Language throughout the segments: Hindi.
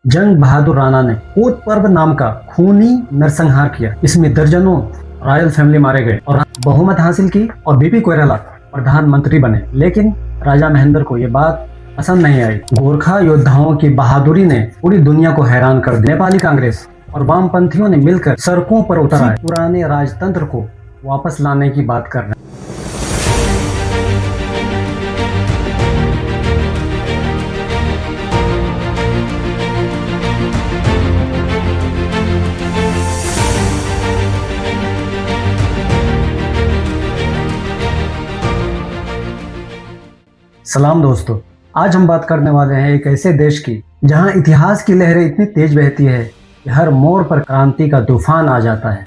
जंग बहादुर राणा ने कोत पर्व नाम का खूनी नरसंहार किया। इसमें दर्जनों रॉयल फैमिली मारे गए और बहुमत हासिल की और बीपी कोइराला प्रधानमंत्री बने। लेकिन राजा महेंद्र को ये बात पसंद नहीं आई। गोरखा योद्धाओं की बहादुरी ने पूरी दुनिया को हैरान कर दिया। नेपाली कांग्रेस और वामपंथियों ने मिलकर सड़कों पर उतर आए, पुराने राजतंत्र को वापस लाने की बात कर रहे हैं। सलाम दोस्तों, आज हम बात करने वाले हैं एक ऐसे देश की जहां इतिहास की लहरें इतनी तेज बहती है कि हर मोड़ पर क्रांति का तूफान आ जाता है।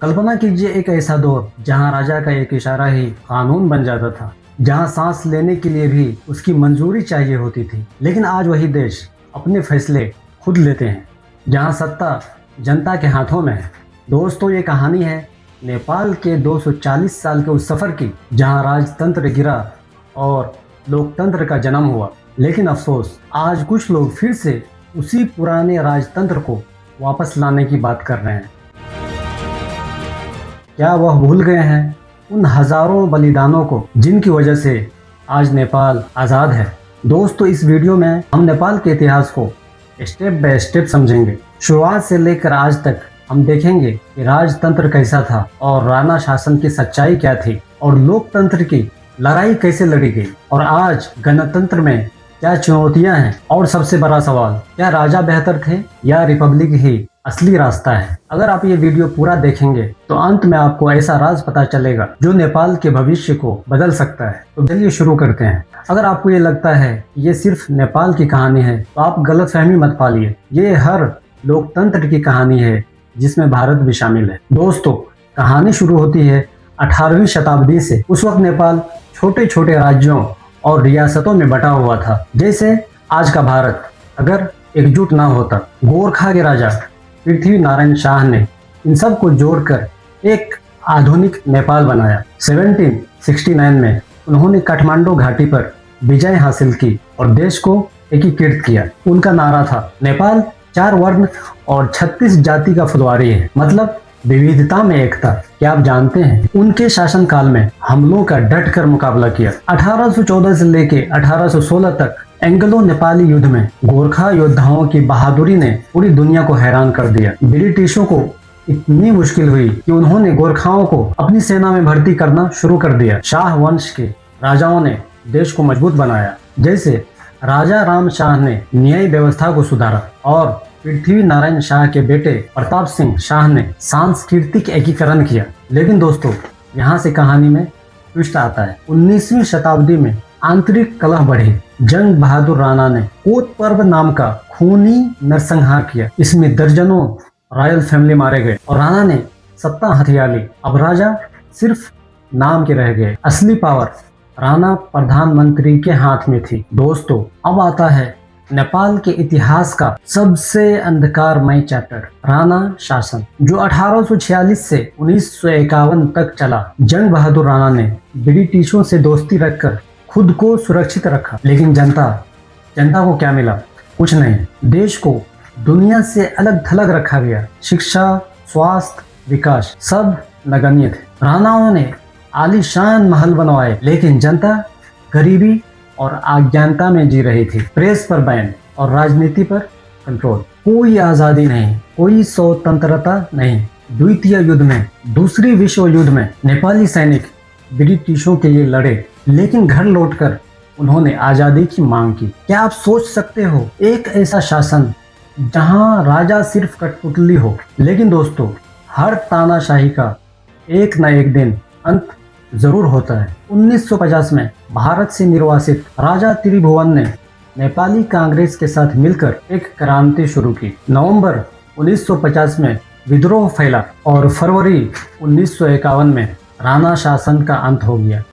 कल्पना कीजिए एक ऐसा दौर जहां राजा का एक इशारा ही कानून बन जाता था, जहां सांस लेने के लिए भी उसकी मंजूरी चाहिए होती थी। लेकिन आज वही देश अपने फैसले खुद लेते हैं, जहां सत्ता जनता के हाथों में है। दोस्तों, ये कहानी है नेपाल के 240 साल के उस सफर की, जहां राजतंत्र गिरा और लोकतंत्र का जन्म हुआ। लेकिन अफसोस, आज कुछ लोग फिर से उसी पुराने राजतंत्र को वापस लाने की बात कर रहे हैं। क्या वह भूल गए हैं उन हजारों बलिदानों को जिनकी वजह से आज नेपाल आज़ाद है? दोस्तों, इस वीडियो में हम नेपाल के इतिहास को स्टेप बाय स्टेप समझेंगे। शुरुआत से लेकर आज तक हम देखेंगे कि राजतंत्र कैसा था और राणा शासन की सच्चाई क्या थी और लोकतंत्र की लड़ाई कैसे लड़ी गई, और आज गणतंत्र में क्या चुनौतियां हैं। और सबसे बड़ा सवाल, क्या राजा बेहतर थे या रिपब्लिक ही असली रास्ता है? अगर आप ये वीडियो पूरा देखेंगे तो अंत में आपको ऐसा राज पता चलेगा जो नेपाल के भविष्य को बदल सकता है। तो चलिए शुरू करते हैं। अगर आपको ये लगता है कि ये सिर्फ नेपाल की कहानी है तो आप गलतफहमी मत पालिए। ये हर लोकतंत्र की कहानी है जिसमें भारत भी शामिल है। दोस्तों, कहानी शुरू होती है 18वीं शताब्दी से। उस वक्त नेपाल छोटे छोटे राज्यों और रियासतों में बटा हुआ था, जैसे आज का भारत अगर एकजुट ना होता। गोरखा के राजा पृथ्वी नारायण शाह ने इन सब को जोड़कर एक आधुनिक नेपाल बनाया। 1769 में उन्होंने काठमांडू घाटी पर विजय हासिल की और देश को एकीकृत किया। उनका नारा था, नेपाल 4 वर्ण और 36 जाति का फुलवारी है, मतलब विविधता में एकता। क्या आप जानते हैं उनके शासनकाल में हमलों का डट कर मुकाबला किया। 1814 से लेके 1816 तक एंग्लो नेपाली युद्ध में गोरखा योद्धाओं की बहादुरी ने पूरी दुनिया को हैरान कर दिया। ब्रिटिशों को इतनी मुश्किल हुई कि उन्होंने गोरखाओं को अपनी सेना में भर्ती करना शुरू कर दिया। शाह वंश के राजाओं ने देश को मजबूत बनाया, जैसे राजा राम शाह ने न्याय व्यवस्था को सुधारा और पृथ्वी नारायण शाह के बेटे प्रताप सिंह शाह ने सांस्कृतिक एकीकरण किया। लेकिन दोस्तों, यहाँ से कहानी में ट्विस्ट आता है। 19वीं शताब्दी में आंतरिक कलह बढ़ी। जंग बहादुर राणा ने कोत पर्व नाम का खूनी नरसंहार किया। इसमें दर्जनों रॉयल फैमिली मारे गए और राणा ने सत्ता हथिया ली। अब राजा सिर्फ नाम के रह गए, असली पावर राणा प्रधानमंत्री के हाथ में थी। दोस्तों, अब आता है नेपाल के इतिहास का सबसे अंधकारमय चैप्टर, राणा शासन, जो 1846 से 1951 तक चला। जंग बहादुर राणा ने ब्रिटिशों से दोस्ती रखकर खुद को सुरक्षित रखा। लेकिन जनता को क्या मिला? कुछ नहीं। देश को दुनिया से अलग थलग रखा गया। शिक्षा, स्वास्थ्य, विकास सब नगण्य थे। राणाओं ने आलीशान महल बनवाए, लेकिन जनता गरीबी और अज्ञानता में जी रही थी। प्रेस पर बैन और राजनीति पर कंट्रोल। कोई आजादी नहीं, कोई स्वतंत्रता नहीं। द्वितीय युद्ध में, दूसरी विश्व युद्ध में नेपाली सैनिक ब्रिटिशों के लिए लड़े, लेकिन घर लौटकर उन्होंने आजादी की मांग की। क्या आप सोच सकते हो एक ऐसा शासन जहां राजा सिर्फ कठपुतली हो? लेकिन दोस्तों, हर तानाशाही का एक न एक दिन अंत जरूर होता है। 1950 में भारत से निर्वासित राजा त्रिभुवन ने नेपाली कांग्रेस के साथ मिलकर एक क्रांति शुरू की। नवंबर 1950 में विद्रोह फैला और फरवरी 1951 में राणा शासन का अंत हो गया।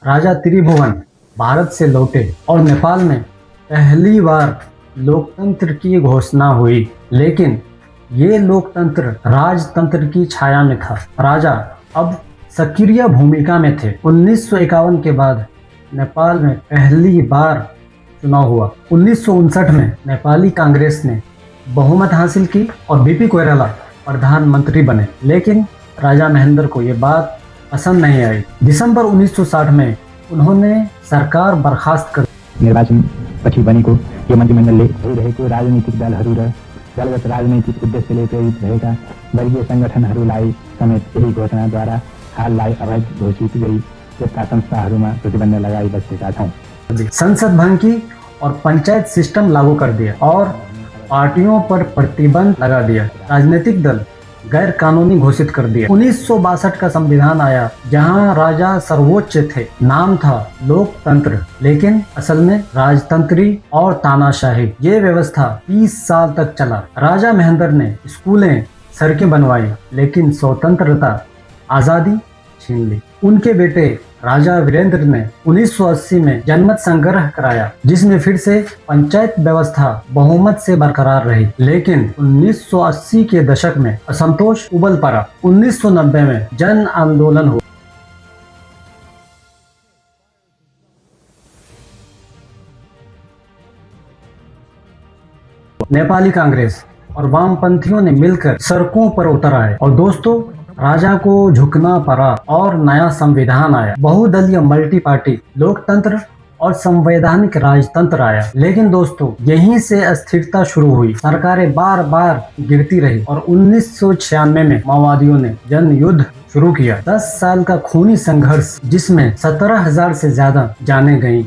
राजा त्रिभुवन भारत से लौटे और नेपाल में पहली बार लोकतंत्र की घोषणा हुई, लेकिन ये लोकतंत्र राजतंत्र की छाया में था। राजा अब सक्रिय भूमिका में थे। 1951 के बाद नेपाल में पहली बार चुनाव हुआ। 1959 में नेपाली कांग्रेस ने बहुमत हासिल की और बीपी कोइराला प्रधानमंत्री बने, लेकिन राजा महेंद्र को ये बात पसंद नहीं आई। दिसंबर 1960 में उन्होंने सरकार बर्खास्त कर निर्वाचन पछि बनेको यो मन्त्रीमण्डलले भइरहेको राजनीतिक दलहरू र दलगत राजनैतिक उद्देश्यले प्रेरित भएका वर्गीय सङ्गठनहरूलाई समेत यही घोषणाद्वारा हाललाई अवैध घोषित गरी यस्ता संस्थाहरूमा प्रतिबन्ध लगाई बसेका छौँ। संसद भंग की और पंचायत सिस्टम लागू कर दिया और पार्टियों पर प्रतिबंध लगा दिया। राजनीतिक दल गैर कानूनी घोषित कर दिया। 1962 का संविधान आया, जहां राजा सर्वोच्च थे। नाम था लोकतंत्र, लेकिन असल में राजतंत्री और तानाशाही। ये व्यवस्था 30 साल तक चला। राजा महेंद्र ने स्कूलें, सड़कें बनवाई, लेकिन स्वतंत्रता, आजादी छीन ली। उनके बेटे राजा वीरेंद्र ने 1980 में जनमत संग्रह कराया, जिसमें फिर से पंचायत व्यवस्था बहुमत से बरकरार रही। लेकिन 1980 के दशक में असंतोष उबल पड़ा। 1990 में जन आंदोलन हुआ। नेपाली कांग्रेस और वामपंथियों ने मिलकर सड़कों पर उतर आए और दोस्तों, राजा को झुकना पड़ा और नया संविधान आया। बहुदलीय मल्टी पार्टी लोकतंत्र और संवैधानिक राजतंत्र आया। लेकिन दोस्तों, यहीं से अस्थिरता शुरू हुई। सरकारें बार बार गिरती रही और 1996 में माओवादियों ने जन युद्ध शुरू किया। 10 साल का खूनी संघर्ष, जिसमें 17,000 से ज्यादा जानें गईं।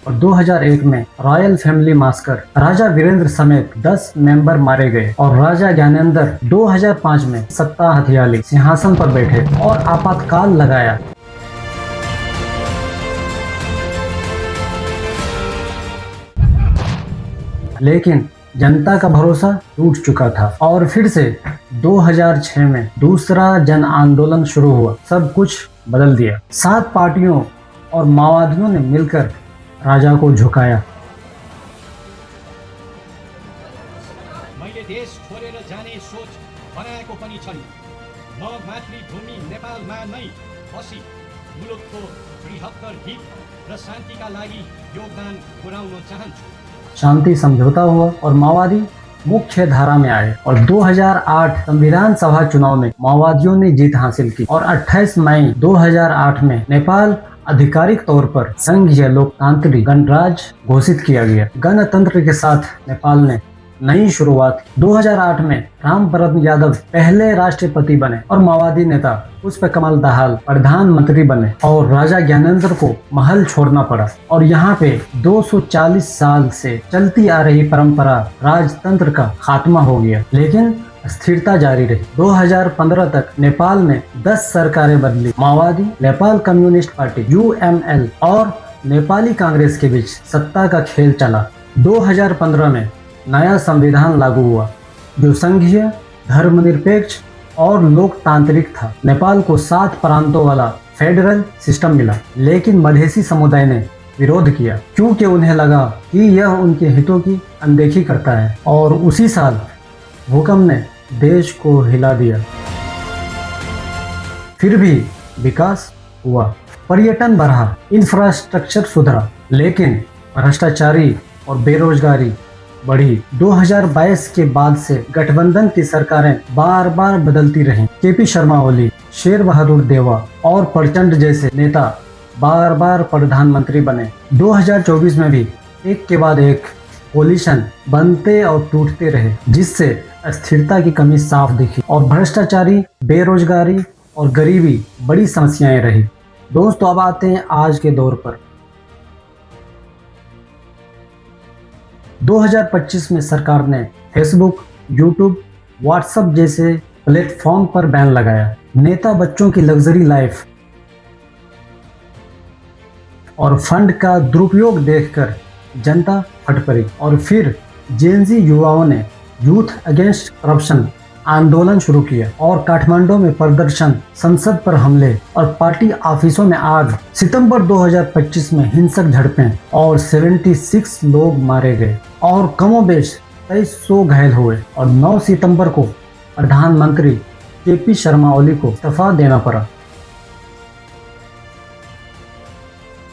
और 2001 में रॉयल फैमिली मास्कर, राजा वीरेंद्र समेत 10 मेंबर मारे गए और राजा ज्ञानेंद्र 2005 में सत्ता हथियाली, सिंहासन पर बैठे और आपातकाल लगाया। लेकिन जनता का भरोसा टूट चुका था और फिर से 2006 में दूसरा जन आंदोलन शुरू हुआ। सब कुछ बदल दिया। 7 पार्टियों और माओवादियों ने मिलकर राजा को झुकाया। मैले देश छोडेर जाने सोच बनाएको पनि छैन। म मातृभूमि नेपालमा नै बसी मुलुकको बृहत्तर हित र शान्तिका लागि योगदान पुर्याउन चाहन्छु। शांति समझौता हुआ और माओवादी मुख्य धारा में आए और 2008 संविधान सभा चुनाव में माओवादियों ने जीत हासिल की और 28 मई 2008 में नेपाल आधिकारिक तौर पर संघीय लोकतांत्रिक गणराज्य घोषित किया गया। गणतंत्र के साथ नेपाल ने नई शुरुआत की। 2008 में रामवरण यादव पहले राष्ट्रपति बने और माओवादी नेता पुष्पकमल दाहाल प्रधानमंत्री बने और राजा ज्ञानेंद्र को महल छोड़ना पड़ा। और यहाँ पे 240 साल से चलती आ रही परंपरा राजतंत्र का खात्मा हो गया। लेकिन स्थिरता जारी रही। 2015 तक नेपाल में 10 सरकारें बदली। माओवादी, नेपाल कम्युनिस्ट पार्टी UML और नेपाली कांग्रेस के बीच सत्ता का खेल चला। 2015 में नया संविधान लागू हुआ, जो संघीय, धर्मनिरपेक्ष और लोकतांत्रिक था। नेपाल को 7 प्रांतों वाला फेडरल सिस्टम मिला, लेकिन मधेसी समुदाय ने विरोध किया, क्योंकि उन्हें लगा कि यह उनके हितों की अनदेखी करता है। और उसी साल भूकंप ने देश को हिला दिया। फिर भी विकास हुआ, पर्यटन बढ़ा, इंफ्रास्ट्रक्चर सुधरा, लेकिन भ्रष्टाचारी और बेरोजगारी बढ़ी। 2022 के बाद से गठबंधन की सरकारें बार बार बदलती रहीं। KP शर्मा ओली, शेर बहादुर देवा और प्रचंड जैसे नेता बार बार प्रधानमंत्री बने। 2024 में भी एक के बाद एक कोलिशन बनते और टूटते रहे, जिससे अस्थिरता की कमी साफ दिखी और भ्रष्टाचारी, बेरोजगारी और गरीबी बड़ी समस्याएं रही। दोस्तों, अब आते हैं आज के दौर पर। 2025 में सरकार ने फेसबुक, यूट्यूब, व्हाट्सएप जैसे प्लेटफॉर्म पर बैन लगाया। नेता बच्चों की लग्जरी लाइफ और फंड का दुरुपयोग देखकर जनता फट पड़ी और फिर जेनजी युवाओं ने यूथ अगेंस्ट करप्शन आंदोलन शुरू किया और काठमांडू में प्रदर्शन, संसद पर हमले और पार्टी ऑफिसों में आग। सितंबर 2025 में हिंसक झड़पें और 76 लोग मारे गए और कमोबेश 2300 घायल हुए और 9 सितंबर को प्रधानमंत्री केपी शर्मा ओली को इस्तीफा देना पड़ा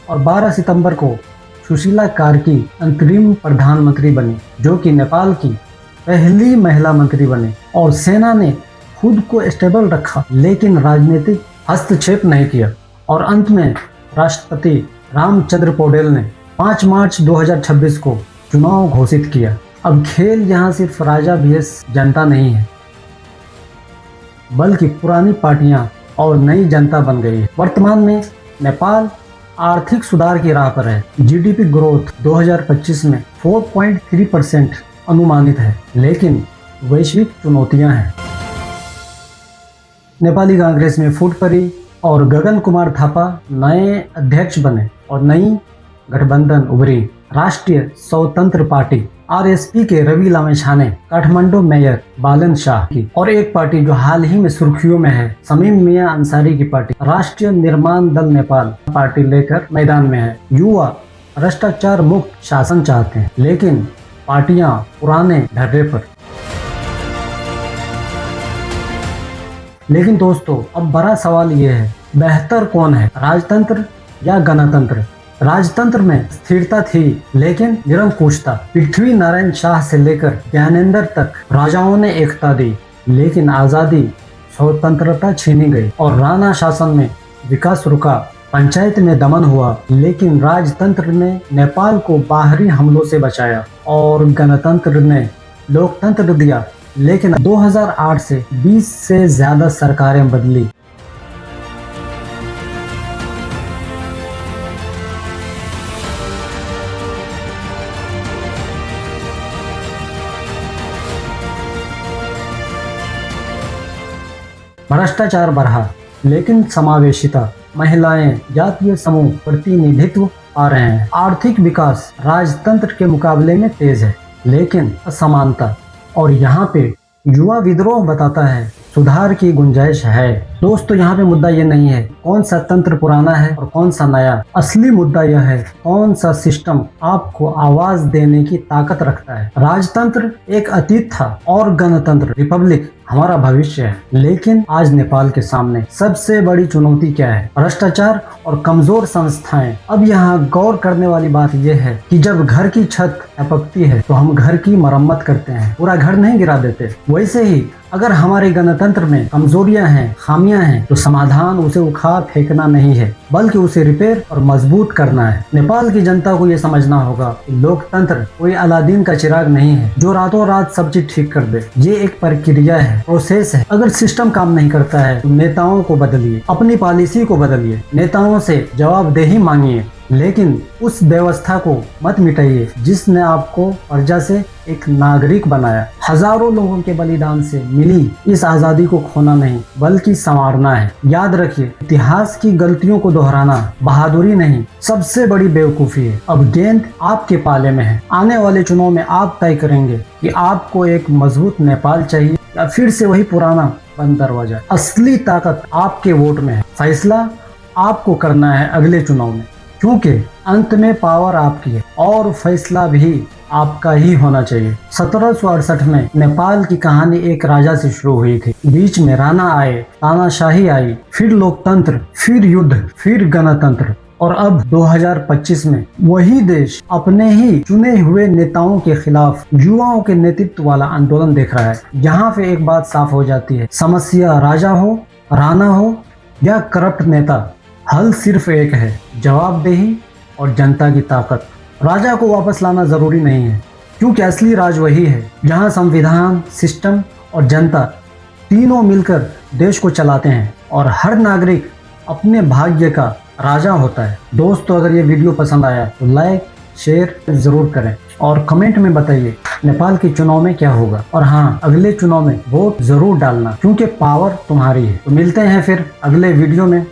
और 12 सितंबर को सुशीला कार्की अंतरिम प्रधानमंत्री बनी, जो कि नेपाल की पहली महिला मंत्री बने। और सेना ने खुद को स्टेबल रखा लेकिन राजनीतिक हस्तक्षेप नहीं किया और अंत में राष्ट्रपति रामचंद्र पौडेल ने 5 मार्च 2026 को चुनाव घोषित किया। अब खेल यहाँ सिर्फ राजा vs जनता नहीं है, बल्कि पुरानी पार्टियां और नई जनता बन गई है। वर्तमान में नेपाल आर्थिक सुधार की राह पर है। जीडीपी ग्रोथ 2025 में 4.3% अनुमानित है, लेकिन वैश्विक चुनौतियां हैं। नेपाली कांग्रेस में फूट पड़ी और गगन कुमार थापा नए अध्यक्ष बने और नई गठबंधन उभरी। राष्ट्रीय स्वतंत्र पार्टी आरएसपी के रवि लामेछाने, काठमांडू मेयर बालन शाह की, और एक पार्टी जो हाल ही में सुर्खियों में है, शमीम मियां अंसारी की पार्टी राष्ट्रीय निर्माण दल नेपाल पार्टी लेकर मैदान में है। युवा भ्रष्टाचार मुक्त शासन चाहते हैं, लेकिन पार्टियां पुराने ढर्रे पर। लेकिन दोस्तों, अब बड़ा सवाल ये है, बेहतर कौन है, राजतंत्र या गणतंत्र? राजतंत्र में स्थिरता थी लेकिन निरंकुश था। पृथ्वी नारायण शाह से लेकर ज्ञानेंद्र तक राजाओं ने एकता दी, लेकिन आजादी स्वतंत्रता छीनी गई और राणा शासन में विकास रुका। पंचायत में दमन हुआ, लेकिन राजतंत्र ने नेपाल को बाहरी हमलों से बचाया और गणतंत्र ने लोकतंत्र दिया। लेकिन 2008 से 20 से ज्यादा सरकारें बदली। भ्रष्टाचार बढ़ा, लेकिन समावेशिता, महिलाएं, जातीय समूह प्रतिनिधित्व आ रहे हैं। आर्थिक विकास राजतंत्र के मुकाबले में तेज है, लेकिन असमानता और यहाँ पे युवा विद्रोह बताता है सुधार की गुंजाइश है। दोस्तों, यहाँ पे मुद्दा ये नहीं है कौन सा तंत्र पुराना है और कौन सा नया। असली मुद्दा यह है कौन सा सिस्टम आपको आवाज देने की ताकत रखता है। राजतंत्र एक अतीत था और गणतंत्र रिपब्लिक हमारा भविष्य है। लेकिन आज नेपाल के सामने सबसे बड़ी चुनौती क्या है? भ्रष्टाचार और कमजोर संस्थाएं। अब यहाँ गौर करने वाली बात यह है कि जब घर की छत टपकती है तो हम घर की मरम्मत करते हैं, पूरा घर नहीं गिरा देते। वैसे ही अगर हमारे गणतंत्र में कमजोरियां हैं, खामियां हैं, तो समाधान उसे उखाड़ फेंकना नहीं है, बल्कि उसे रिपेयर और मजबूत करना है। नेपाल की जनता को ये समझना होगा कि लोकतंत्र कोई अलादीन का चिराग नहीं है जो रातों रात सब चीज ठीक कर दे। ये एक प्रक्रिया है, प्रोसेस है। अगर सिस्टम काम नहीं करता है तो नेताओं को बदलिए, अपनी पॉलिसी को बदलिए, नेताओं से जवाबदेही मांगिए, लेकिन उस व्यवस्था को मत मिटाइए जिसने आपको प्रजा से एक नागरिक बनाया। हजारों लोगों के बलिदान से मिली इस आजादी को खोना नहीं बल्कि संवारना है। याद रखिए, इतिहास की गलतियों को दोहराना बहादुरी नहीं, सबसे बड़ी बेवकूफी है। अब गेंद आपके पाले में है। आने वाले चुनाव में आप तय करेंगे कि आपको एक मजबूत नेपाल चाहिए या फिर से वही पुराना बंद दरवाजा। असली ताकत आपके वोट में है। फैसला आपको करना है अगले चुनाव में, क्योंकि अंत में पावर आपकी है और फैसला भी आपका ही होना चाहिए। 1768 में नेपाल की कहानी एक राजा से शुरू हुई थी। बीच में राणा आए, तानाशाही आई, फिर लोकतंत्र, फिर युद्ध, फिर गणतंत्र, और अब 2025 में वही देश अपने ही चुने हुए नेताओं के खिलाफ युवाओं के नेतृत्व वाला आंदोलन देख रहा है। यहाँ पे एक बात साफ हो जाती है, समस्या राजा हो, राणा हो या करप्ट नेता, हल सिर्फ एक है, जवाबदेही और जनता की ताकत। राजा को वापस लाना जरूरी नहीं है, क्योंकि असली राज वही है जहां संविधान, सिस्टम और जनता तीनों मिलकर देश को चलाते हैं और हर नागरिक अपने भाग्य का राजा होता है। दोस्तों, अगर ये वीडियो पसंद आया तो लाइक शेयर जरूर करें और कमेंट में बताइए नेपाल के चुनाव में क्या होगा। और हाँ, अगले चुनाव में वोट जरूर डालना, क्योंकि पावर तुम्हारी है। तो मिलते हैं फिर अगले वीडियो में।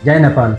जय नेपाल।